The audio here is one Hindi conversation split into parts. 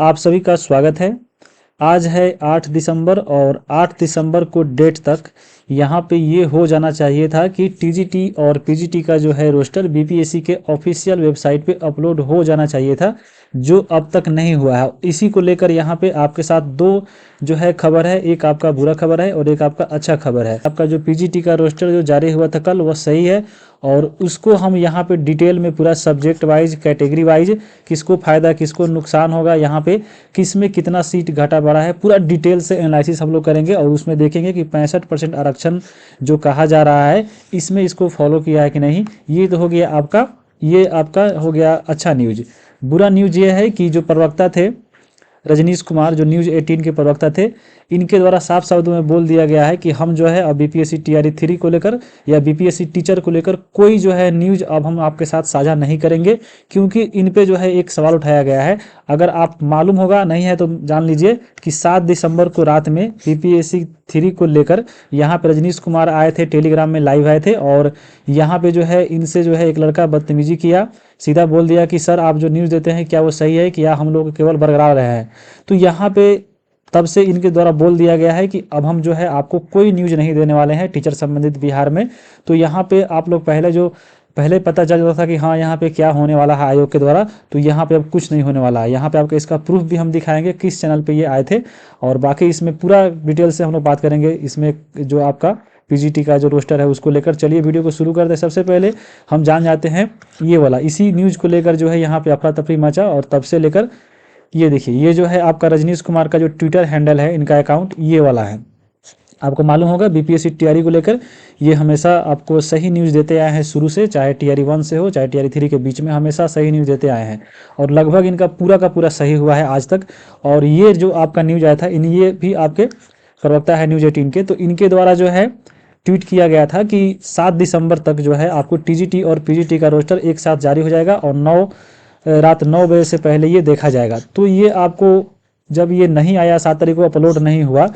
आप सभी का स्वागत है। आज है 8 दिसंबर और 8 दिसंबर को डेट तक यहाँ पे ये हो जाना चाहिए था कि टीजीटी और पीजीटी का जो है रोस्टर बीपीएससी के ऑफिशियल वेबसाइट पे अपलोड हो जाना चाहिए था, जो अब तक नहीं हुआ है। इसी को लेकर यहाँ पे आपके साथ दो जो है खबर है, एक आपका बुरा खबर है और एक आपका अच्छा खबर है। आपका जो पीजीटी का रोस्टर जो जारी हुआ था कल, वह सही है और उसको हम यहाँ पे डिटेल में पूरा सब्जेक्ट वाइज, कैटेगरी वाइज, किसको फ़ायदा किसको नुकसान होगा, यहाँ पे किस में कितना सीट घटा बढ़ा है, पूरा डिटेल से एनालिसिस हम लोग करेंगे और उसमें देखेंगे कि 65% आरक्षण जो कहा जा रहा है इसमें इसको फॉलो किया है कि नहीं। ये तो हो गया आपका, ये आपका हो गया अच्छा न्यूज। बुरा न्यूज ये है कि जो प्रवक्ता थे रजनीश कुमार, जो न्यूज़ 18 के प्रवक्ता थे, इनके द्वारा साफ शब्दों में बोल दिया गया है कि हम जो है अब बीपीएससी टीआरई 3 को लेकर या बीपीएससी टीचर को लेकर कोई जो है न्यूज़ अब हम आपके साथ साझा नहीं करेंगे, क्योंकि इन पे जो है एक सवाल उठाया गया है। अगर आप मालूम होगा नहीं है तो जान लीजिए कि 7 दिसंबर को रात में बीपीएससी 3 को लेकर यहाँ पे रजनीश कुमार आए थे, टेलीग्राम में लाइव आए थे और यहाँ पे जो है इनसे जो है एक लड़का बदतमीजी किया, सीधा बोल दिया कि सर आप जो न्यूज़ देते हैं क्या वो सही है कि या हम लोग केवल बरकरार रहे हैं। तो यहाँ पे तब से इनके द्वारा बोल दिया गया है कि अब हम जो है आपको कोई न्यूज़ नहीं देने वाले हैं टीचर संबंधित बिहार में। तो यहाँ पे आप लोग पहले पता चल जाता था कि हाँ यहाँ पे क्या होने वाला है आयोग के द्वारा, तो यहाँ पे अब कुछ नहीं होने वाला है। यहाँ पे आपको इसका प्रूफ भी हम दिखाएंगे किस चैनल पे ये आए थे और बाकी इसमें पूरा डिटेल से हम लोग बात करेंगे। इसमें जो आपका पीजीटी का जो रोस्टर है उसको लेकर चलिए वीडियो को शुरू करते हैं। सबसे पहले हम जान जाते हैं ये वाला, इसी न्यूज़ को लेकर जो है यहाँ पे अफरा तफरी मचा और तब से लेकर ये देखिए, ये जो है आपका रजनीश कुमार का जो ट्विटर हैंडल है, इनका अकाउंट ये वाला है। आपको मालूम होगा बीपीएससी टीआरई को लेकर ये हमेशा आपको सही न्यूज़ देते आए हैं शुरू से, चाहे टीआरई 1 से हो चाहे टीआरई 3 के बीच में हमेशा सही न्यूज़ देते आए हैं और लगभग इनका पूरा का पूरा सही हुआ है आज तक। और ये जो आपका न्यूज़ आया था ये भी आपके प्रवक्ता है न्यूज़ 18 के, तो इनके द्वारा जो है ट्वीट किया गया था कि 7 दिसंबर तक जो है आपको टीजीटी और पीजीटी का रोस्टर एक साथ जारी हो जाएगा और रात 9 बजे से पहले ये देखा जाएगा। तो ये आपको जब ये नहीं आया, 7 तारीख को अपलोड नहीं हुआ,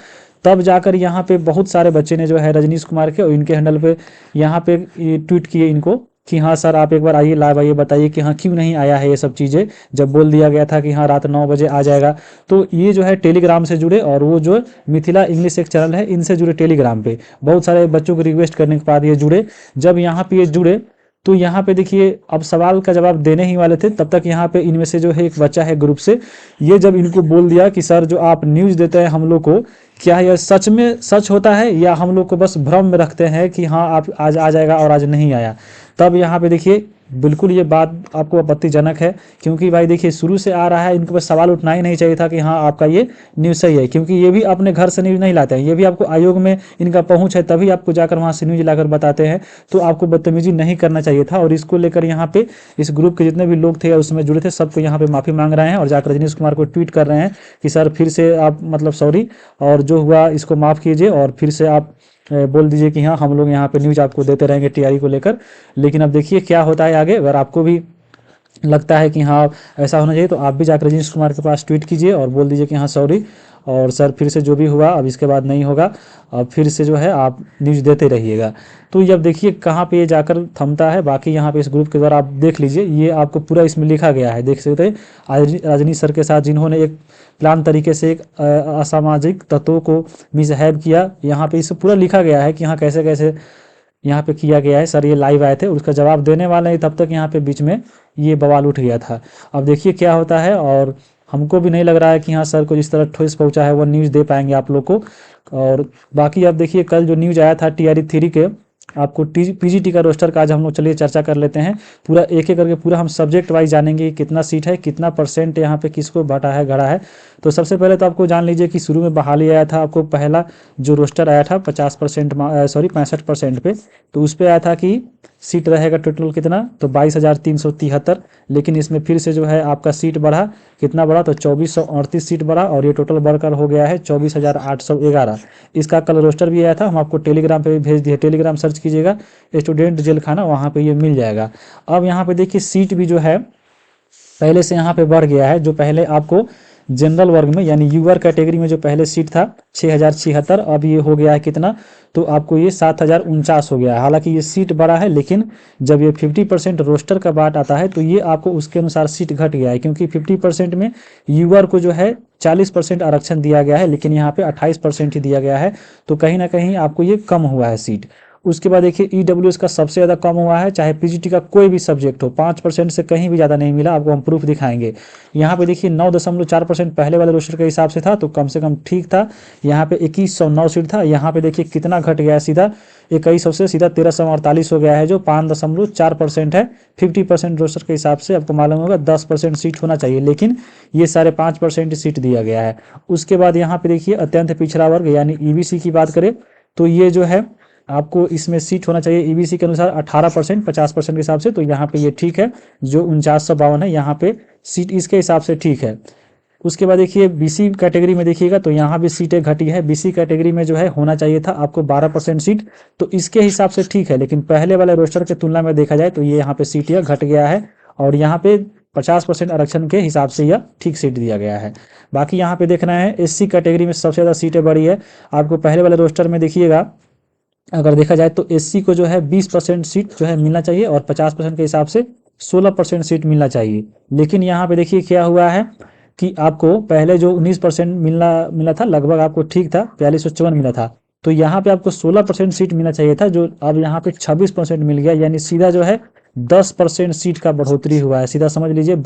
तब जाकर यहाँ पे बहुत सारे बच्चे ने जो है रजनीश कुमार के और इनके हैंडल पे यहाँ पे ट्वीट किए इनको कि हाँ सर आप एक बार आइए, लाइव आइए, बताइए कि हाँ क्यों नहीं आया है ये सब चीज़ें, जब बोल दिया गया था कि हाँ रात 9 बजे आ जाएगा। तो ये जो है टेलीग्राम से जुड़े और वो जो मिथिला इंग्लिश एक चैनल है इनसे जुड़े टेलीग्राम पे बहुत सारे बच्चों को रिक्वेस्ट करने के बाद ये जुड़े। जब यहाँ पे ये जुड़े तो यहाँ पे देखिए अब सवाल का जवाब देने ही वाले थे, तब तक यहाँ पे इनमें से जो है एक बच्चा है ग्रुप से, ये जब इनको बोल दिया कि सर जो आप न्यूज़ देते हैं हम लोग को, क्या यह सच में सच होता है या हम लोग को बस भ्रम में रखते हैं कि हाँ आप आज आ जाएगा और आज नहीं आया। तब यहाँ पे देखिए बिल्कुल ये बात आपको आपत्तिजनक है, क्योंकि भाई देखिए शुरू से आ रहा है, इनके पास सवाल उठना ही नहीं चाहिए था कि हाँ आपका ये न्यूज़ सही है, क्योंकि ये भी अपने घर से न्यूज़ नहीं लाते हैं, ये भी आपको आयोग में इनका पहुंच है तभी आपको जाकर वहाँ से न्यूज़ लाकर बताते हैं। तो आपको बदतमीजी नहीं करना चाहिए था और इसको लेकर यहाँ पे इस ग्रुप के जितने भी लोग थे उसमें जुड़े थे सबको यहाँ पे माफ़ी मांग रहे हैं और जाकर रजनीश कुमार को ट्वीट कर रहे हैं कि सर फिर से आप मतलब सॉरी और जो हुआ इसको माफ़ कीजिए और फिर से आप बोल दीजिए कि हाँ हम लोग यहाँ पे न्यूज़ आपको देते रहेंगे टीआरई को लेकर। लेकिन अब देखिए क्या होता है आगे। अगर आपको भी लगता है कि हाँ ऐसा होना चाहिए तो आप भी जाकर रजनीश कुमार के पास ट्वीट कीजिए और बोल दीजिए कि हाँ सॉरी और सर फिर से जो भी हुआ अब इसके बाद नहीं होगा, अब फिर से जो है आप न्यूज़ देते रहिएगा। तो ये अब देखिए कहाँ पे ये जाकर थमता है। बाकी यहाँ पे इस ग्रुप के द्वारा आप देख लीजिए, ये आपको पूरा इसमें लिखा गया है, देख सकते हैं रजनी सर के साथ जिन्होंने एक प्लान तरीके से एक असामाजिक तत्वों को मिसहैव किया, यहाँ पे इसे पूरा लिखा गया है कि हाँ कैसे कैसे यहाँ पे किया गया है। सर ये लाइव आए थे, उसका जवाब देने वाले हैं, तब तक यहाँ पे बीच में ये बवाल उठ गया था। अब देखिए क्या होता है और हमको भी नहीं लग रहा है कि हाँ सर को जिस तरह ठोस पहुंचा है वो न्यूज़ दे पाएंगे आप लोग को। और बाकी आप देखिए कल जो न्यूज़ आया था टीआरई 3 के आपको पीजीटी का रोस्टर का आज हम लोग चलिए चर्चा कर लेते हैं। पूरा एक एक करके पूरा हम सब्जेक्ट वाइज जानेंगे कितना सीट है, कितना परसेंट यहाँ पे किसको बांटा है गड़ा है। तो सबसे पहले तो आपको जान लीजिए कि शुरू में बहाली आया था, आपको पहला जो रोस्टर आया था 65% पे, तो उस पर आया था कि सीट रहेगा टोटल कितना, तो 22,373। लेकिन इसमें फिर से जो है आपका सीट बढ़ा, कितना बढ़ा, तो 2438 सीट बढ़ा और ये टोटल बढ़कर हो गया है 24,811। इसका कल रोस्टर भी आया था, हम आपको टेलीग्राम पे भी भेज दिए, टेलीग्राम सर्च कीजिएगा स्टूडेंट जेल खाना, वहाँ पे ये मिल जाएगा। अब यहाँ पे देखिए सीट भी जो है पहले से यहाँ पे बढ़ गया है। जो पहले आपको जनरल वर्ग में यानी यूआर कैटेगरी में जो पहले सीट था 6076, अब ये हो गया है कितना तो आपको ये 7049 हो गया है। हालांकि ये सीट बड़ा है, लेकिन जब ये 50% रोस्टर का बात आता है तो ये आपको उसके अनुसार सीट घट गया है, क्योंकि 50% में यूआर को जो है 40% आरक्षण दिया गया है, लेकिन यहाँ पे 28% ही दिया गया है। तो कहीं ना कहीं आपको ये कम हुआ है सीट। उसके बाद देखिए ईडब्ल्यूएस का सबसे ज़्यादा कम हुआ है, चाहे पीजीटी का कोई भी सब्जेक्ट हो, 5% से कहीं भी ज़्यादा नहीं मिला। आपको हम प्रूफ दिखाएंगे। यहाँ पे देखिए 9.4% पहले वाले रोस्टर के हिसाब से था, तो कम से कम ठीक था। यहाँ पे 2109 सीट था, यहाँ पे देखिए कितना घट गया है, सीधा 2100 से सीधा 1348 हो गया है, जो 5.4% है। 50% रोस्टर के हिसाब से आपको मालूम होगा 10% सीट होना चाहिए, लेकिन ये साढ़े 5% सीट दिया गया है। उसके बाद यहाँ पे देखिए अत्यंत पिछड़ा वर्ग यानी ईबीसी की बात करें तो ये जो है आपको इसमें सीट होना चाहिए ईबीसी के अनुसार 18% 50% के हिसाब से। तो यहाँ पे ये ठीक है, जो 4952 है यहाँ पे सीट इसके हिसाब से ठीक है। उसके बाद देखिए बीसी कैटेगरी में देखिएगा तो यहाँ भी सीटें घटी है। बीसी कैटेगरी में जो है होना चाहिए था आपको 12% सीट, तो इसके हिसाब से ठीक है, लेकिन पहले वाले रोस्टर के तुलना में देखा जाए तो ये यहाँ पे सीट यह घट गया है, और यहाँ पे 50% आरक्षण के हिसाब से यह ठीक सीट दिया गया है। बाकी यहाँ पे देखना है एससी कैटेगरी में सबसे ज़्यादा सीटें बढ़ी है। आपको पहले वाले रोस्टर में देखिएगा अगर देखा जाए तो एससी को जो है 20% सीट जो है मिलना चाहिए, और 50% के हिसाब से 16% सीट मिलना चाहिए। लेकिन यहाँ पे देखिए क्या हुआ है कि आपको पहले जो 19% मिला था, लगभग आपको ठीक था, 4254 मिला था, तो यहाँ पे आपको 16% सीट मिलना चाहिए था, जो अब यहाँ पे 26% मिल गया। यानी सीधा जो है 10% सीट का बढ़ोतरी हुआ है। सीधा समझ लीजिए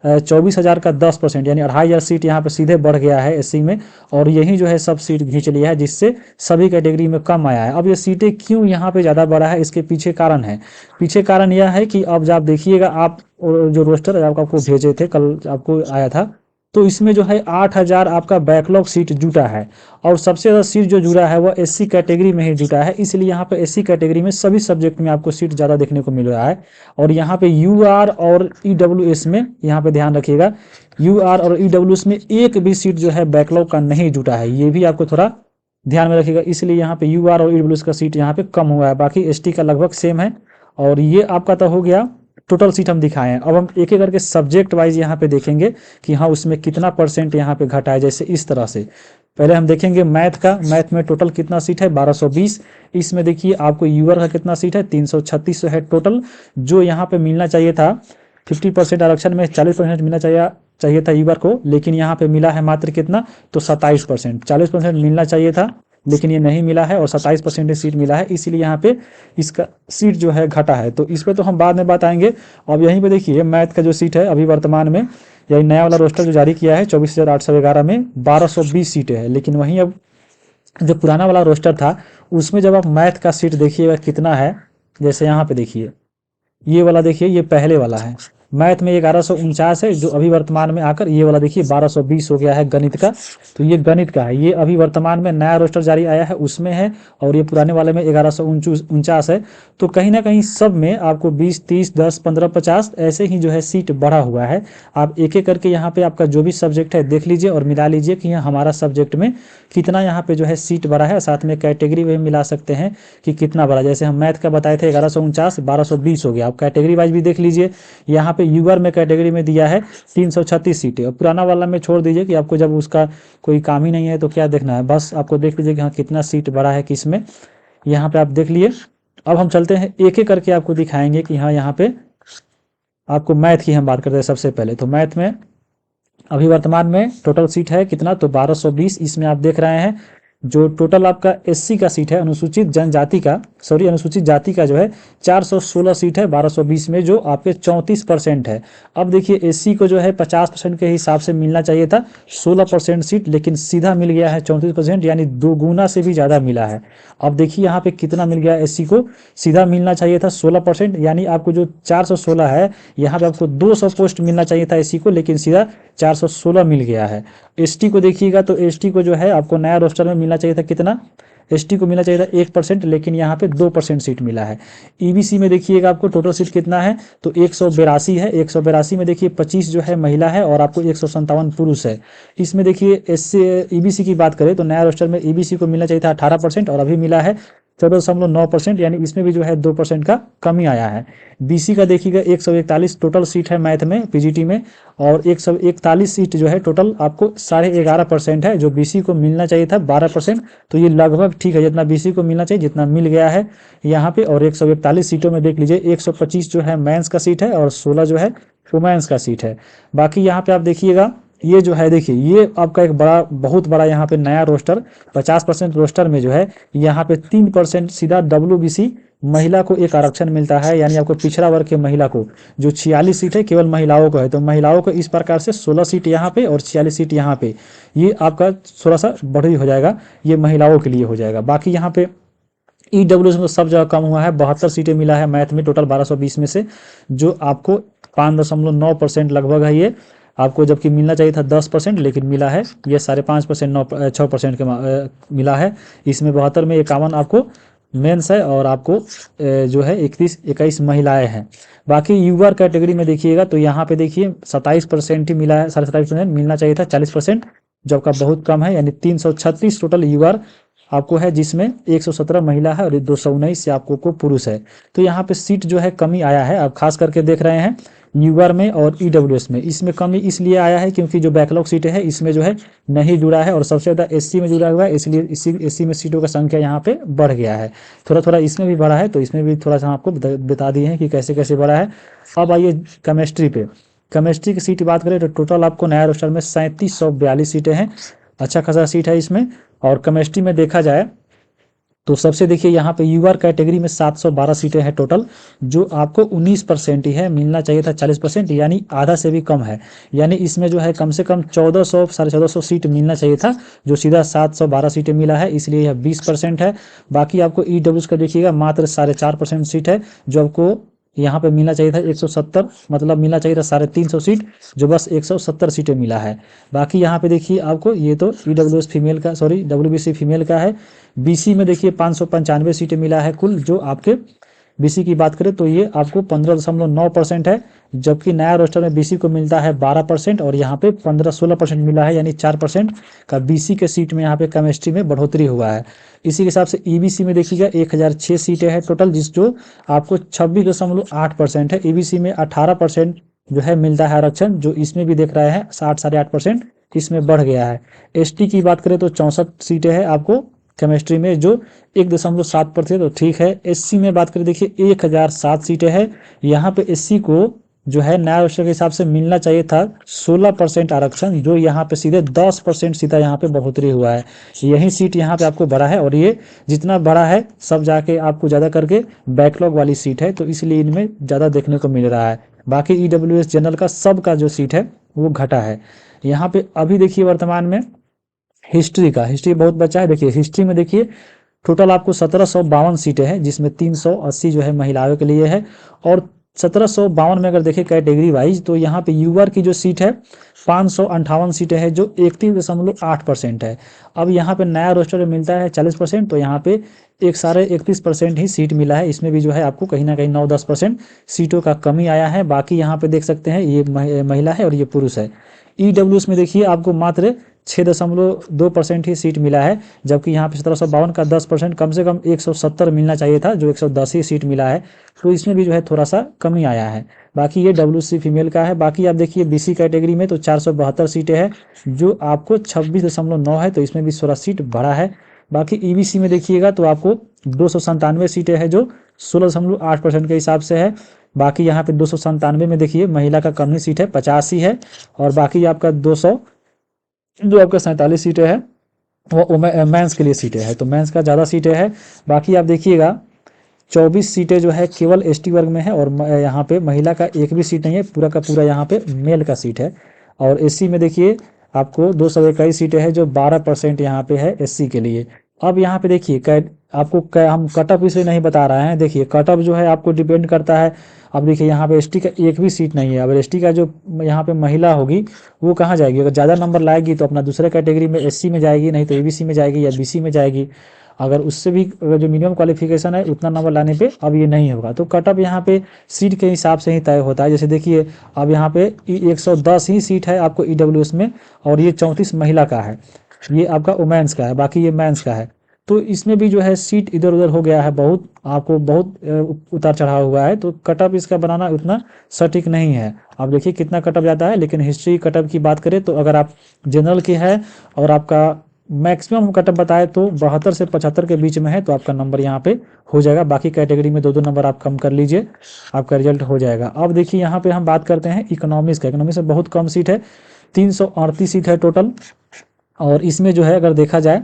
24,000 का 10% यानी 2500 सीट यहाँ पे सीधे बढ़ गया है एससी में, और यही जो है सब सीट खींच लिया है, जिससे सभी कैटेगरी में कम आया है। अब ये सीटें क्यों यहाँ पे ज़्यादा बढ़ा है, इसके पीछे कारण है। पीछे कारण यह है कि अब जब देखिएगा आप जो रोस्टर आपको भेजे थे कल, आपको आया था, तो इसमें जो है 8000 आपका बैकलॉग सीट जुटा है, और सबसे ज़्यादा सीट जो जुड़ा है वह एससी कैटेगरी में ही जुटा है। इसलिए यहाँ पे एससी कैटेगरी में सभी सब्जेक्ट में आपको सीट ज़्यादा देखने को मिल रहा है। और यहाँ पे यूआर और ईडब्ल्यूएस में यहाँ पे ध्यान रखिएगा, यूआर और ईडब्ल्यूएस में एक भी सीट जो है बैकलॉग का नहीं जुटा है, ये भी आपको थोड़ा ध्यान में रखिएगा। इसलिए यहाँ पे यूआर और ईडब्ल्यूएस का सीट यहाँ पे कम हुआ है, बाकी एसटी का लगभग सेम है। और ये आपका तो हो गया टोटल सीट हम दिखाए हैं। अब हम एक एक करके सब्जेक्ट वाइज यहाँ पे देखेंगे कि हाँ उसमें कितना परसेंट यहाँ पे घटा है। जैसे इस तरह से पहले हम देखेंगे मैथ का, मैथ में टोटल कितना सीट है 1220। इसमें देखिए आपको यूआर का कितना सीट है 336 है टोटल, जो यहाँ पे मिलना चाहिए था 50% आरक्षण में 40% मिलना चाहिए था यूआर को, लेकिन यहाँ पे मिला है मात्र कितना, तो 27%। 40% मिलना चाहिए था लेकिन ये नहीं मिला है, और 27% सीट मिला है, इसीलिए यहाँ पे इसका सीट जो है घटा है। तो इस पे तो हम बाद में बात आएंगे। अब यहीं पे देखिए मैथ का जो सीट है अभी वर्तमान में, यही नया वाला रोस्टर जो जारी किया है 24,811 में 1220 सीटें है। लेकिन वहीं अब जो पुराना वाला रोस्टर था उसमें जब आप मैथ का सीट देखिएगा कितना है, जैसे यहाँ पे देखिए ये वाला, देखिए ये पहले वाला है, मैथ में 1149 है, जो अभी वर्तमान में आकर ये वाला देखिए 1220 हो गया है गणित का। तो ये गणित का है, ये अभी वर्तमान में नया रोस्टर जारी आया है उसमें है, और ये पुराने वाले में 1149 है। तो कहीं ना कहीं सब में आपको 20 30 10 15 50 ऐसे ही जो है सीट बढ़ा हुआ है। आप एक एक करके यहाँ पे आपका जो भी सब्जेक्ट है देख लीजिए और मिला लीजिए कि हमारा सब्जेक्ट में कितना यहाँ पे जो है सीट बढ़ा है। साथ में कैटेगरी में मिला सकते हैं कि कितना बढ़ा, जैसे हम मैथ का बताए थे 1149 1220 हो गया। आप कैटेगरी वाइज भी देख लीजिए, यहाँ पे यूआर में कैटेगरी में दिया है 336 सीटें, और पुराना वाला में छोड़ दीजिए कि आपको जब उसका कोई काम ही नहीं है तो क्या देखना है, बस आपको देख लीजिए कि हाँ कितना सीट बढ़ा है किस में, यहाँ पे आप देख लिए। अब हम चलते हैं एक एक करके आपको दिखाएंगे कि हाँ यहाँ पे आपको मैथ की हम बात करते हैं। सबसे पहले तो मैथ में अभी वर्तमान में टोटल सीट है कितना, तो 1220। इसमें आप देख रहे हैं जो टोटल आपका एससी का सीट है, अनुसूचित जनजाति का, सॉरी अनुसूचित जाति का जो है 416 सीट है 1220 में, जो आपके 34% है। अब देखिए एससी को जो है 50% के हिसाब से मिलना चाहिए था 16% सीट, लेकिन सीधा मिल गया है 34%, यानी 2 गुना से भी ज़्यादा मिला है। अब देखिए यहाँ पे कितना मिल गया एससी को, सीधा मिलना चाहिए था 16%, यानी आपको जो 416 है यहाँ पे आपको 200 पोस्ट मिलना चाहिए था एससी को, लेकिन सीधा 416 मिल गया है। एसटी को देखिएगा तो एसटी को जो है आपको नया रोस्टर में मिलना चाहिए था कितना, एसटी को मिलना चाहिए था 1%, लेकिन यहाँ पे 2% सीट मिला है। ईबीसी में देखिएगा आपको टोटल सीट कितना है, तो 182 है। 182 में देखिए 25 जो है महिला है और आपको 157 पुरुष है। इसमें देखिए एससी ईबीसी की बात करें तो नया रोस्टर में ईबीसी को मिलना चाहिए था 18%, और अभी मिला है 14.9%, यानी इसमें भी जो है 2% का कमी आया है। बीसी का देखिएगा 141 टोटल सीट है मैथ में पीजीटी में, और 141 सीट जो है टोटल आपको 11.5% है, जो बीसी को मिलना चाहिए था 12%। तो ये लगभग ठीक है, जितना बीसी को मिलना चाहिए जितना मिल गया है यहाँ पे। और 141 सीटों में देख लीजिए 125 जो है मेंस का सीट है और 16 जो है वुमेन्स का सीट है। बाकी यहाँ पे आप देखिएगा ये जो है, देखिए ये आपका एक बड़ा बहुत बड़ा यहाँ पे नया रोस्टर 50% रोस्टर में जो है यहाँ पे 3% सीधा WBC महिला को एक आरक्षण मिलता है, यानी आपको पिछड़ा वर्ग के महिला को जो 46 सीट है केवल महिलाओं को है। तो महिलाओं को इस प्रकार से 16 सीट यहाँ पे और 46 सीट यहाँ पे, ये आपका थोड़ा सा बढ़ी हो जाएगा, ये महिलाओं के लिए हो जाएगा। बाकी यहाँ पे ईडब्ल्यूएस में सब जगह कम हुआ है, 72 सीटें मिला है मैथ में टोटल 1220 में से, जो आपको 5.9% लगभग है ये आपको, जबकि मिलना चाहिए था 10%, लेकिन मिला है ये 5.5% 6% के मिला है। इसमें 72 में 51 आपको मेंस है और आपको जो है 21 महिलाएं हैं। बाकी यूआर कैटेगरी में देखिएगा तो यहाँ पे देखिए 27% ही मिला है, 27.5% मिलना चाहिए था 40%, जो आपका बहुत कम है, यानी 336 टोटल यूआर आपको है, जिसमें 117 महिला है और 219 से आपको को पुरुष है। तो यहाँ पे सीट जो है कमी आया है, आप खास करके देख रहे हैं यूआर में और ईडब्ल्यूएस में। इसमें कमी इसलिए आया है क्योंकि जो बैकलॉग सीटें है इसमें जो है नहीं जुड़ा है, और सबसे ज़्यादा एससी में जुड़ा हुआ है, इसलिए इसी एससी में सीटों का संख्या यहाँ पे बढ़ गया है। थोड़ा थोड़ा इसमें भी बढ़ा है, तो इसमें भी थोड़ा सा आपको बता दिए हैं कि कैसे कैसे बढ़ा है। अब आइए केमिस्ट्री पे। केमिस्ट्री की सीट बात करें तो टोटल आपको नया रोस्टर में 3742 सीटें हैं, अच्छा खासा सीट है इसमें। और केमिस्ट्री में देखा जाए तो सबसे देखिए यहाँ पे यूआर कैटेगरी में 712 सीटें हैं टोटल, जो आपको 19% ही है, मिलना चाहिए था 40%, यानी आधा से भी कम है। यानी इसमें जो है कम से कम 1400 1450 सीट मिलना चाहिए था, जो सीधा 712 सीटें मिला है, इसलिए यह 20% है। बाकी आपको ईडब्ल्यूएस का देखिएगा मात्र 4.5% सीट है, जो आपको यहाँ पे मिलना चाहिए था 170, मतलब मिलना चाहिए था 350 सीट, जो बस 170 सीटें मिला है। बाकी यहाँ पे देखिए आपको ये तो ईडब्ल्यूएस फीमेल का, सॉरी WBC फीमेल का है। बीसी में देखिए 595 सीटें मिला है कुल, जो आपके बीसी की बात करें तो ये आपको 15.9% है, जबकि नया रोस्टर में बीसी को मिलता है 12% और यहाँ पे 15-16% मिला है, यानी 4% का बीसी के सीट में यहाँ पे केमिस्ट्री में बढ़ोतरी हुआ है। इसी के हिसाब से ईबीसी में देखिएगा 1006 सीटें हैं टोटल, जो आपको 26.8% है। ईबीसी में 18% जो है मिलता है आरक्षण, जो इसमें भी देख रहे हैं 8.5% इसमें बढ़ गया है। एसटी की बात करें तो 64 सीटें हैं आपको केमिस्ट्री में, जो 1.7%, तो ठीक है। एससी में बात करें देखिए 1007 सीटें हैं, यहाँ पे एससी को जो है नया रोस्टर के हिसाब से मिलना चाहिए था 16% आरक्षण, जो यहाँ पे सीधे 10% सीधा यहाँ पे बढ़ोतरी हुआ है। यही सीट यहाँ पे आपको बढ़ा है, और ये जितना बड़ा है सब जाके आपको ज़्यादा करके बैकलॉग वाली सीट है, तो इसलिए इनमें ज़्यादा देखने को मिल रहा है। बाकी ईडब्ल्यूएस जनरल का सब का जो सीट है वो घटा है। यहाँ पे अभी देखिए वर्तमान में हिस्ट्री बहुत बचा है। देखिए हिस्ट्री में देखिए टोटल आपको 1752 सीटें हैं, जिसमें 380 जो है महिलाओं के लिए है। और 1752 में अगर देखें कैटेगरी वाइज तो यहाँ पे यूआर की जो सीट है 558 सीटें हैं, जो 31.8% है। अब यहाँ पे नया रोस्टर में मिलता है 40%, तो यहाँ पे 31% ही सीट मिला है, इसमें भी जो है आपको कहीं ना कहीं 9-10% सीटों का कमी आया है। बाकी यहाँ पे देख सकते हैं ये महिला है और ये पुरुष है। ईडब्ल्यूएस में देखिए आपको मात्र 6.2% ही सीट मिला है, जबकि यहाँ पे 1752 का 10%, कम से कम 170 मिलना चाहिए था, जो 110 ही सीट मिला है, तो इसमें भी जो है थोड़ा सा कमी आया है। बाकी ये WC फीमेल का है। बाकी आप देखिए BC कैटेगरी में तो 472 सीटें हैं, जो आपको 26.9 है, तो इसमें भी 16 सीट बढ़ा है। बाकी EBC में देखिएगा तो आपको 297 सीटें हैं, जो 16.8% के हिसाब से है। बाकी यहाँ पे 297 में देखिए महिला का कम ही सीट है, 50 ही है। और बाकी आपका 200 जो आपका 47 सीटें हैं वो मेंस के लिए सीटें हैं, तो मेंस का ज़्यादा सीटें हैं। बाकी आप देखिएगा 24 सीटें जो है केवल एसटी वर्ग में है, और यहाँ पे महिला का एक भी सीट नहीं है, पूरा का पूरा यहाँ पे मेल का सीट है। और एससी में देखिए आपको 221 सीटें हैं, जो 12% यहाँ पे है एससी के लिए। अब यहाँ पे देखिए आपको हम कटअप इसलिए नहीं बता रहे हैं, देखिए कटअप जो है आपको डिपेंड करता है। अब देखिए यहाँ पे एसटी का एक भी सीट नहीं है। अब एसटी का जो यहाँ पे महिला होगी वो कहाँ जाएगी, अगर ज़्यादा नंबर लाएगी तो अपना दूसरे कैटेगरी में एससी में जाएगी, नहीं तो एबीसी में जाएगी या बीसी में जाएगी। अगर उससे भी अगर जो मिनिमम क्वालिफिकेशन है उतना नंबर लाने पे अब ये नहीं होगा, तो कटअप यहाँ पे सीट के हिसाब से ही तय होता है। जैसे देखिए अब यहाँ पे 110 ही सीट है आपको ईडब्ल्यूएस में, और ये 34 महिला का है, ये आपका वुमेन्स का है, बाकी ये मेंस का है। तो इसमें भी जो है सीट इधर उधर हो गया है, बहुत आपको बहुत उतार चढ़ाव हुआ है, तो कटअप इसका बनाना उतना सटीक नहीं है। आप देखिए कितना कटअप जाता है, लेकिन हिस्ट्री कटअप की बात करें तो अगर आप जनरल के है और आपका मैक्सिमम कटअप बताए तो 72 से 75 के बीच में है तो आपका नंबर यहाँ पे हो जाएगा। बाकी कैटेगरी में 2-2 नंबर आप कम कर लीजिए, आपका रिजल्ट हो जाएगा। अब देखिए यहाँ पे हम बात करते हैं इकोनॉमिक्स का। इकोनॉमिक्स में बहुत कम सीट है, 338 सीट है टोटल, और इसमें जो है अगर देखा जाए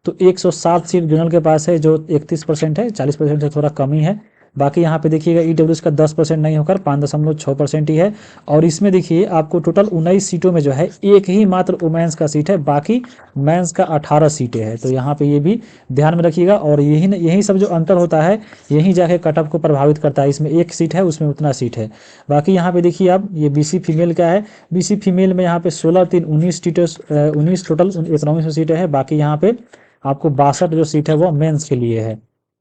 तो 107 सीट जनरल के पास है जो 31% है, 40% से थोड़ा कम ही है। बाकी यहाँ पे देखिएगा ईडब्ल्यूएस का 10% नहीं होकर 5.6% ही है। और इसमें देखिए आपको टोटल 19 सीटों में जो है एक ही मात्र वुमेन्स का सीट है, बाकी मेंस का 18 सीटें हैं। तो यहाँ पे ये भी ध्यान में रखिएगा। और यही सब जो अंतर होता है यही जाके कटअप को प्रभावित करता है। इसमें एक सीट है, उसमें उतना सीट है। बाकी यहाँ पे देखिए आप, ये बीसी फीमेल का है। बीसी फीमेल में यहाँ पे 16-3-19 सीटें, 19 टोटल इकोनॉमिक्स में सीटें हैं। बाकी यहाँ पे आपको 62 जो सीट है वो मेंस के लिए है।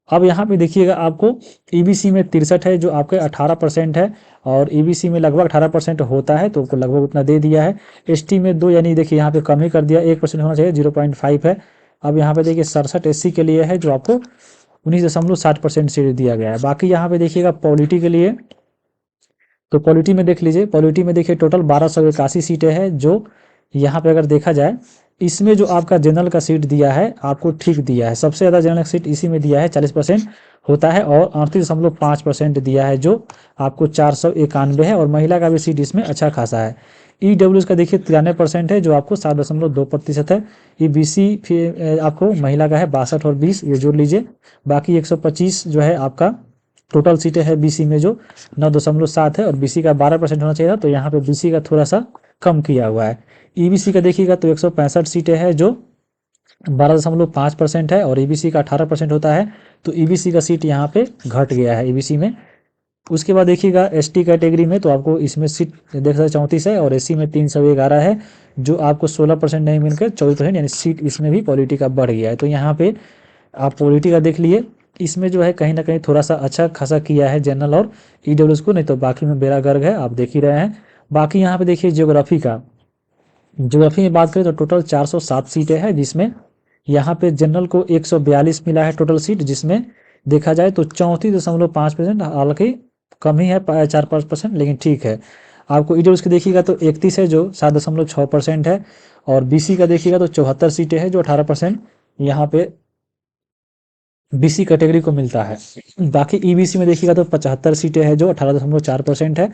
अब यहाँ पे देखिएगा आपको ईबीसी में 63 है जो आपके 18% है, और ईबीसी में लगभग 18% होता है तो लगभग उतना दे दिया है। एसटी में 2, यानी देखिए यहाँ पे कम ही कर दिया, 1% होना चाहिए, 0.5 है। अब यहाँ पे देखिए 67 एससी के लिए है जो आपको 19.60% सीट दिया गया है। बाकी यहाँ पे देखिएगा पॉलिटी के लिए, तो पॉलिटी में देख लीजिए, पॉलिटी में देखिए टोटल 1281 सीटें हैं। जो यहाँ पे अगर देखा जाए इसमें जो आपका जनरल का सीट दिया है आपको ठीक दिया है, सबसे ज़्यादा जनरल सीट इसी में दिया है, 40% होता है, और 38.5% दिया है जो आपको 491 है। और महिला का भी सीट इसमें अच्छा खासा है। ईडब्ल्यूएस का देखिए 93% है जो आपको 7.2% है। ये बीसी आपको महिला का है 62 और 20, ये जोड़ लीजिए। बाकी 125 जो है आपका टोटल सीटें है बीसी में जो 9.7 है, और बीसी का 12% होना चाहिए था, तो यहाँ पे बीसी का थोड़ा सा कम किया हुआ है। ईबीसी का देखिएगा तो 165 सीटें हैं जो 12.5% है, और ईबीसी का 18% होता है, तो ईबीसी का सीट यहाँ पे घट गया है ईबीसी में। उसके बाद देखिएगा एसटी कैटेगरी में तो आपको इसमें सीट देख सकते 34 है, और एससी में 311 है जो आपको 16% नहीं मिलकर 24%, यानी सीट इसमें भी पॉलिटी का बढ़ गया है। तो यहाँ पे आप पॉलिटी का देख लिए, इसमें जो है कहीं ना कहीं थोड़ा सा अच्छा खासा किया है जनरल और ईडब्ल्यूएस को, नहीं तो बाकी में बेड़ा गर्क है, आप देख ही रहे हैं। बाकी यहाँ पे देखिए ज्योग्राफी का, ज्योग्राफी में बात करें तो टोटल 407 सीटें हैं, जिसमें यहाँ पे जनरल को 142 मिला है टोटल सीट, जिसमें देखा जाए तो 34.5%, हालांकि कम ही है 4-5%, लेकिन ठीक है। आपको ईडब्ल्यूएस की देखिएगा तो 31 है जो 7.6% है, और बीसी का देखिएगा तो 74 सीटें हैं जो 18% यहाँ पे बीसी कैटेगरी को मिलता है। बाकी ईबीसी में देखिएगा तो 75 सीटें हैं जो 18.4% है।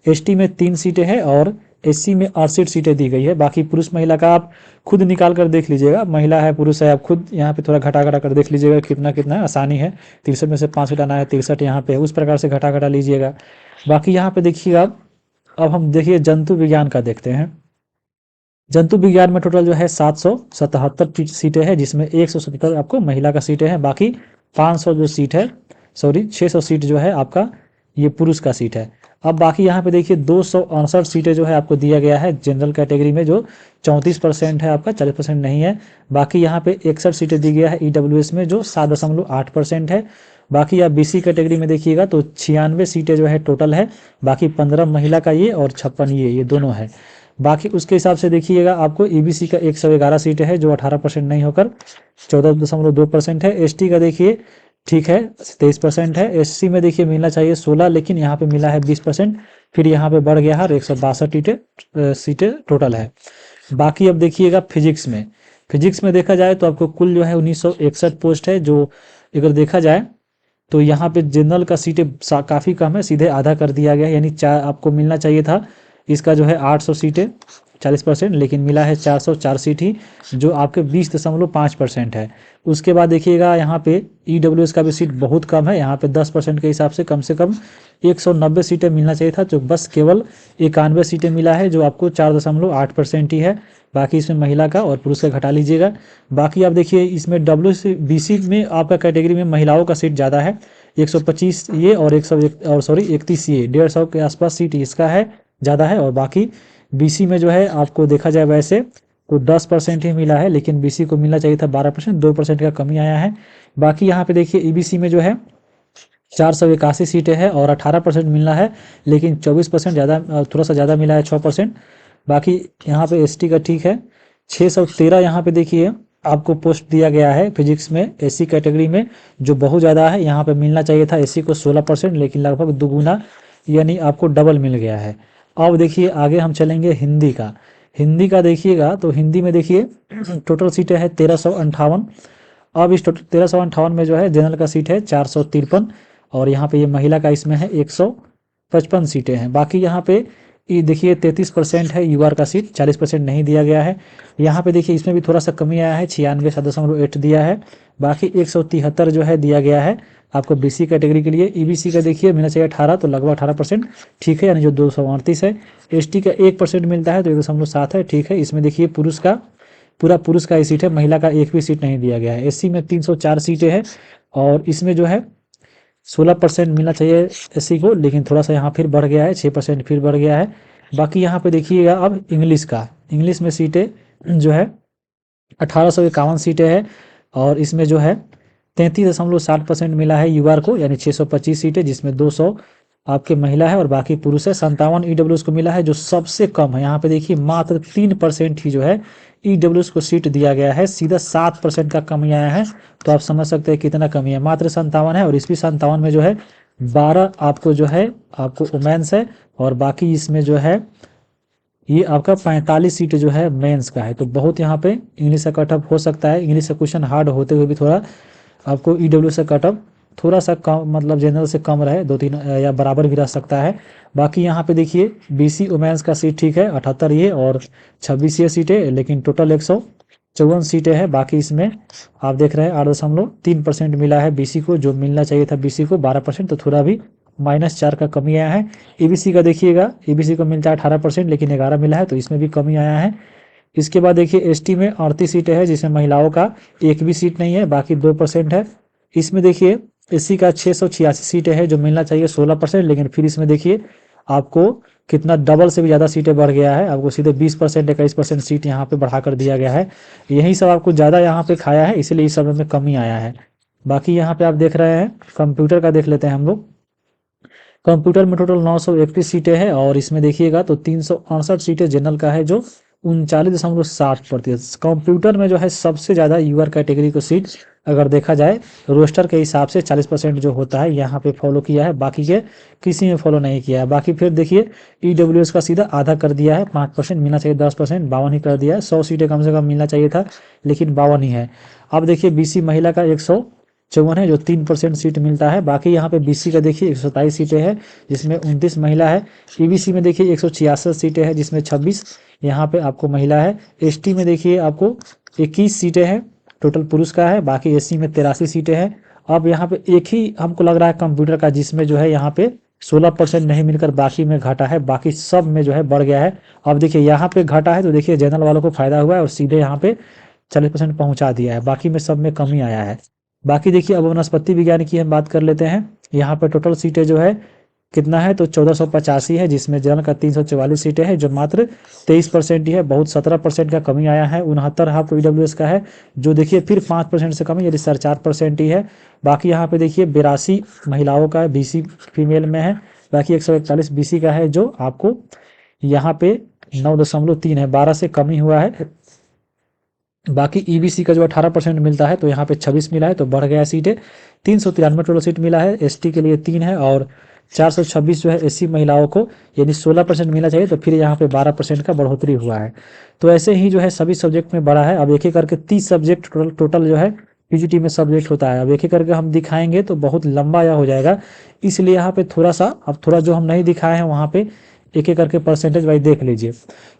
एसटी में 3 सीटें हैं, और एससी में 68 सीटें दी गई है। बाकी पुरुष महिला का आप खुद निकाल कर देख लीजिएगा, महिला है पुरुष है, आप खुद यहाँ पे थोड़ा घटा घटा कर देख लीजिएगा कितना कितना है, आसानी है। 63 में से 5 घटाना है, 63 यहाँ पे है, उस प्रकार से घटा घटा लीजिएगा। बाकी यहाँ पे देखिएगा, अब हम देखिए जंतु विज्ञान का देखते हैं। जंतु विज्ञान में टोटल जो है 777 सीटें हैं, जिसमेमें 177 आपको महिला का सीटें हैं। बाकी 500 जो सीट है, सॉरी 600 सीट जो है आपका ये पुरुष का सीट है। अब बाकी यहाँ पे देखिए 268 सीटें जो है आपको दिया गया है जनरल कैटेगरी में, जो 34% है आपका, 40% नहीं है। बाकी यहाँ पे 61 सीटें दी गया है ईडब्ल्यूएस में जो 7.8% है। बाकी आप बीसी कैटेगरी में देखिएगा तो 96 सीटें जो है टोटल है। बाकी 15 महिला का ये और 56 ये दोनों है। बाकी उसके हिसाब से देखिएगा आपको ईबीसी का 111 सीटें है जो 18% नहीं होकर 14.2% है। एसटी का देखिए ठीक है 23% है। एससी में देखिए मिलना चाहिए 16, लेकिन यहाँ पे मिला है 20%, फिर यहाँ पे बढ़ गया है, 162 सीटें टोटल है। बाकी अब देखिएगा फिजिक्स में, फिजिक्स में देखा जाए तो आपको कुल जो है 1961 पोस्ट है, जो अगर देखा जाए तो यहाँ पे जनरल का सीटें काफ़ी कम है, सीधे आधा कर दिया गया है, यानी 4 आपको मिलना चाहिए था। इसका जो है 800 सीटें 40%, लेकिन मिला है 404 सीट ही, जो आपके 20.5% है। उसके बाद देखिएगा यहाँ पे ईडब्ल्यूएस का भी सीट बहुत कम है, यहाँ पे 10% के हिसाब से कम 190 सीटें मिलना चाहिए था, जो बस केवल 91 सीटें मिला है, जो आपको 4.8% ही है। बाकी इसमें महिला का और पुरुष का घटा लीजिएगा। बाकी आप देखिए इसमें डब्ल्यूबीसी में आपका कैटेगरी में महिलाओं का सीट ज़्यादा है, 125 ये और 31 ये, 150 के आसपास सीट इसका है, ज़्यादा है। और बाकी बीसी में जो है आपको देखा जाए वैसे तो 10% ही मिला है, लेकिन बीसी को मिलना चाहिए था 12%, 2% का कमी आया है। बाकी यहाँ पे देखिए ईबीसी में जो है 481 सीटें हैं और 18% मिलना है, लेकिन 24% ज़्यादा, थोड़ा सा ज़्यादा मिला है 6%। बाकी यहाँ पे एसटी का ठीक है 613, यहाँ पे देखिए आपको पोस्ट दिया गया है फिजिक्स में एससी कैटेगरी में, जो बहुत ज़्यादा है। यहाँ पे मिलना चाहिए था एससी को 16%, लेकिन लगभग दुगुना यानी आपको डबल मिल गया है। अब देखिए आगे हम चलेंगे हिंदी का। हिंदी का देखिएगा तो हिंदी में देखिए टोटल सीटें है 1358। अब इस टोटल 1358 में जो है जनरल का सीट है 453, और यहाँ पे ये महिला का इसमें है 155 सीटें हैं। बाकी यहाँ पे ये देखिए 33% है यूआर का सीट, 40% नहीं दिया गया है। यहाँ पे देखिए इसमें भी थोड़ा सा कमी आया है, 96.8 दिया है। बाकी 173 जो है दिया गया है आपको बीसी कैटेगरी के लिए। ईबीसी का देखिए मिलना चाहिए 18, तो लगभग 18% ठीक है, यानी जो 238 है। एसटी का 1% मिलता है तो 1.7 है, ठीक है। इसमें देखिए पुरुष का पूरा पुरुष का ही सीट है, महिला का एक भी सीट नहीं दिया गया है। एससी में 304 सीटें हैं, और इसमें जो है 16% मिलना चाहिए एससी को, लेकिन थोड़ा सा यहाँ फिर बढ़ गया है, 6% फिर बढ़ गया है। बाकी यहाँ पे देखिएगा अब इंग्लिश का, इंग्लिश में सीटें जो है 1851 सीटें हैं, और इसमें जो है 33.60% मिला है यूआर को, यानी 625 सीटें, जिसमें 200 आपके महिला है और बाकी पुरुष है। 57 ईडब्ल्यूएस को मिला है, जो सबसे कम है। यहाँ पे देखिए मात्र 3% ही जो है ईडब्ल्यूएस को सीट दिया गया है, सीधा 7% का कमी आया है। तो आप समझ सकते हैं कितना कमी है, मात्र 57 है। और इस भी 57 में जो है 12 आपको जो है आपको वुमेन्स है, और बाकी इसमें जो है ये आपका 45 सीट जो है मेंस का है। तो बहुत यहाँ पे इंग्लिश का कटअप हो सकता है, इंग्लिश का क्वेश्चन हार्ड होते हुए भी थोड़ा आपको ईडब्ल्यू से कटअप थोड़ा सा कम, मतलब जनरल से कम रहे, 2-3 या बराबर भी रह सकता है। बाकी यहाँ पे देखिए बीसी वुमेन्स का सीट ठीक है 78 ये, और 26 ये सीटें, लेकिन टोटल 154 सीटें हैं। बाकी इसमें आप देख रहे हैं 8.3% मिला है बीसी को, जो मिलना चाहिए था बीसी को 12%, तो थोड़ा भी -4 का कमी आया है। ईबीसी का देखिएगा, ईबीसी को मिलता है 18%, लेकिन 11 मिला है, तो इसमें भी कमी आया है। इसके बाद देखिए एसटी में 38 सीटें हैं, जिसमें महिलाओं का एक भी सीट नहीं है, बाकी 2% है। इसमें देखिए एससी का 686 सीटें हैं, जो मिलना चाहिए 16%, लेकिन फिर इसमें देखिए आपको कितना डबल से भी ज़्यादा सीटें बढ़ गया है, आपको सीधे 20%, 21% सीट यहाँ पे बढ़ा कर दिया गया है। यही सब आपको ज़्यादा यहाँ पे खाया है, इसलिए इस सब में कमी आया है। बाकी यहाँ पे आप देख रहे हैं कंप्यूटर का, देख लेते हैं हम लोग। कंप्यूटर में टोटल 931 सीटें हैं, और इसमें देखिएगा तो 368 सीटें जनरल का है, जो 39.60%। कंप्यूटर में जो है सबसे ज़्यादा यूआर कैटेगरी को सीट अगर देखा जाए रोस्टर के हिसाब से 40% जो होता है यहाँ पे फॉलो किया है, बाकी के किसी में फॉलो नहीं किया है। बाकी फिर देखिए ईडब्ल्यूएस का सीधा आधा कर दिया है, 5% मिलना चाहिए 10%, 52 ही कर दिया है। 100 सीटें कम से कम मिलना चाहिए था, लेकिन 52 ही है। अब देखिए बीसी महिला का 154 है, जो 3% सीट मिलता है। बाकी यहाँ पे बीसी का देखिए 127 सीटें हैं, जिसमें 29 महिला है। ईबीसी में देखिए 166 सीटें हैं, जिसमें 26 यहाँ पे आपको महिला है। एसटी में देखिए आपको 21 सीटें हैं, टोटल पुरुष का है। बाकी एससी में 83 सीटें हैं। अब यहाँ पे एक ही हमको लग रहा है कंप्यूटर का, जिसमें जो है यहाँ पे 16% नहीं मिलकर बाकी में घटा है, बाकी सब में जो है बढ़ गया है। अब देखिए यहाँ पे घटा है, तो देखिए जनरल वालों को फायदा हुआ है और सीधे यहाँ पे 40% पहुंचा दिया है, बाकी में सब में कमी आया है। बाकी देखिए अब वनस्पति विज्ञान की हम बात कर लेते हैं। यहाँ पर टोटल सीटें जो है कितना है, तो 1485 है, जिसमें जनरल का 344 सीटें हैं, जो मात्र 23% ही है, बहुत 17% का कमी आया है। 69 हाफ ईडब्ल्यूएस का है, जो देखिए फिर 5% से कमी, यानी 4% ही है। बाकी यहाँ पे देखिए 82 महिलाओं का बीसी फीमेल में है, बाकी 141 बीसी का है, जो आपको यहाँ पे 9.3 है, 12 से कमी हुआ है। बाकी ईबीसी का जो 18% मिलता है, तो यहाँ पे 26 मिला है, तो बढ़ गया सीटें। 393 टोटल सीट मिला है, एसटी के लिए 3 है, और 426 जो है एससी महिलाओं को, यानी 16% मिलना चाहिए, तो फिर यहाँ पे 12% का बढ़ोतरी हुआ है। तो ऐसे ही जो है सभी सब्जेक्ट में बढ़ा है। अब एक एक करके 30 सब्जेक्ट टोटल जो है पीजीटी में सब्जेक्ट होता है। अब एक एक करके हम दिखाएंगे तो बहुत लंबा या हो जाएगा, इसलिए यहाँ पे थोड़ा सा, अब थोड़ा जो हम नहीं दिखाए हैं वहाँ पे एक एक करके परसेंटेज वाइज देख लीजिए।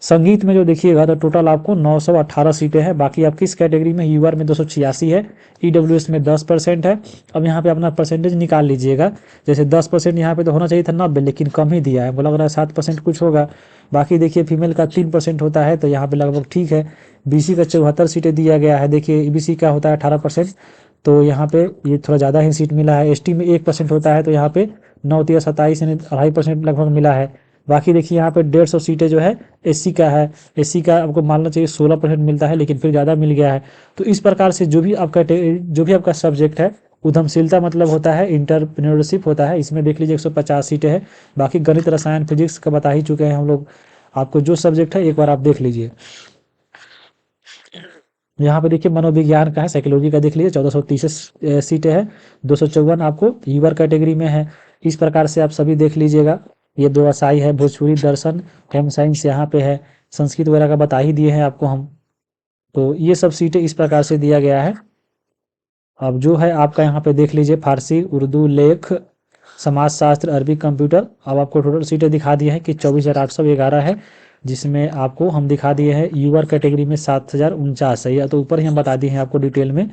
संगीत में जो देखिएगा तो टोटल आपको 918 सीटें हैं। बाकी आप किस कैटेगरी में, यूआर में 286 है, ईडब्ल्यूएस में 10% है। अब यहाँ पे अपना परसेंटेज निकाल लीजिएगा, जैसे 10% यहाँ पे तो होना चाहिए था 90, लेकिन कम ही दिया है, मुझे लग रहा है 7% कुछ होगा। बाकी देखिए फीमेल का 3% होता है, तो यहाँ पे लगभग ठीक है। बीसी का 74 सीटें दिया गया है, देखिए ईबीसी का होता है 18%, तो यहाँ पे ये थोड़ा ज़्यादा ही सीट मिला है। एसटी में 1% होता है, तो यहाँ पे 9-27 यानी 2.5% लगभग मिला है। बाकी देखिए यहाँ पे 150 सीटें जो है एससी का है, एससी का आपको मानना चाहिए 16% मिलता है, लेकिन फिर ज़्यादा मिल गया है। तो इस प्रकार से जो भी आपका सब्जेक्ट है, उद्यमशीलता मतलब होता है, इंटरप्रेन्योरशिप होता है, इसमें देख लीजिए 150 सीटें हैं। बाकी गणित, रसायन, फिजिक्स का बता ही चुके हैं हम लोग, आपको जो सब्जेक्ट है एक बार आप देख लीजिए। यहाँ पे देखिए मनोविज्ञान का है, साइकोलॉजी का देख लीजिए 1430 सीटें है, 254 आपको यूआर कैटेगरी में है। इस प्रकार से आप सभी देख लीजिएगा। ये व्यवसाय है, भोजपुरी, दर्शन, होम साइंस यहाँ पे है, संस्कृत वगैरह का बता ही दिए हैं आपको हम। तो ये सब सीटें इस प्रकार से दिया गया है। अब जो है आपका यहाँ पे देख लीजिए, फारसी, उर्दू, लेख, समाजशास्त्र, अरबी, कंप्यूटर। अब आपको टोटल सीटें दिखा दिए हैं कि 24,811 है, जिसमें आपको हम दिखा दिए हैं यूआर कैटेगरी में 7,049 है। या तो ऊपर ही हम बता दिए हैं आपको डिटेल में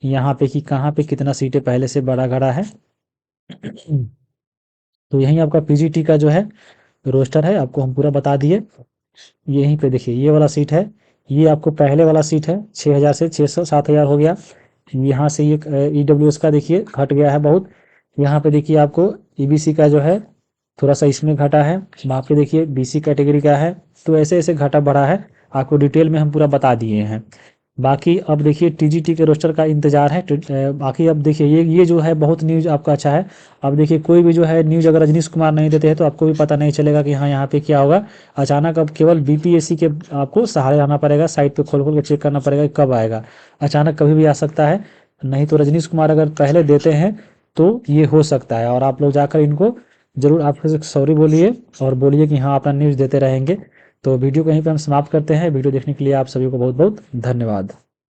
यहाँ पे कि कहाँ पे कितना सीटें पहले से बड़ा गड़ा है। तो यही आपका पीजीटी का जो है रोस्टर है, आपको हम पूरा बता दिए। यहीं पे देखिए ये वाला सीट है, ये आपको पहले वाला सीट है, 6,000 से 600 7,000 हो गया। यहाँ से ये ईडब्ल्यूएस का देखिए घट गया है बहुत। यहाँ पे देखिए आपको ईबीसी का जो है थोड़ा सा इसमें घटा है, वहाँ पे देखिए बीसी कैटेगरी का है। तो ऐसे ऐसे घटा बढ़ा है, आपको डिटेल में हम पूरा बता दिए हैं। बाकी अब देखिए टीजीटी के रोस्टर का इंतजार है। बाकी अब देखिए ये जो है बहुत न्यूज़ आपका अच्छा है। अब देखिए कोई भी जो है न्यूज़ अगर रजनीश कुमार नहीं देते हैं तो आपको भी पता नहीं चलेगा कि हाँ यहाँ पे क्या होगा। अचानक अब केवल बीपीएससी के आपको सहारे आना पड़ेगा, साइट पे खोल खोल के चेक करना पड़ेगा कि कब आएगा। अचानक कभी भी आ सकता है, नहीं तो रजनीश कुमार अगर पहले देते हैं तो ये हो सकता है। और आप लोग जाकर इनको जरूर आपसे सॉरी बोलिए और बोलिए कि हाँ अपना न्यूज़ देते रहेंगे। तो वीडियो को यहीं पे हम समाप्त करते हैं। वीडियो देखने के लिए आप सभी को बहुत बहुत धन्यवाद।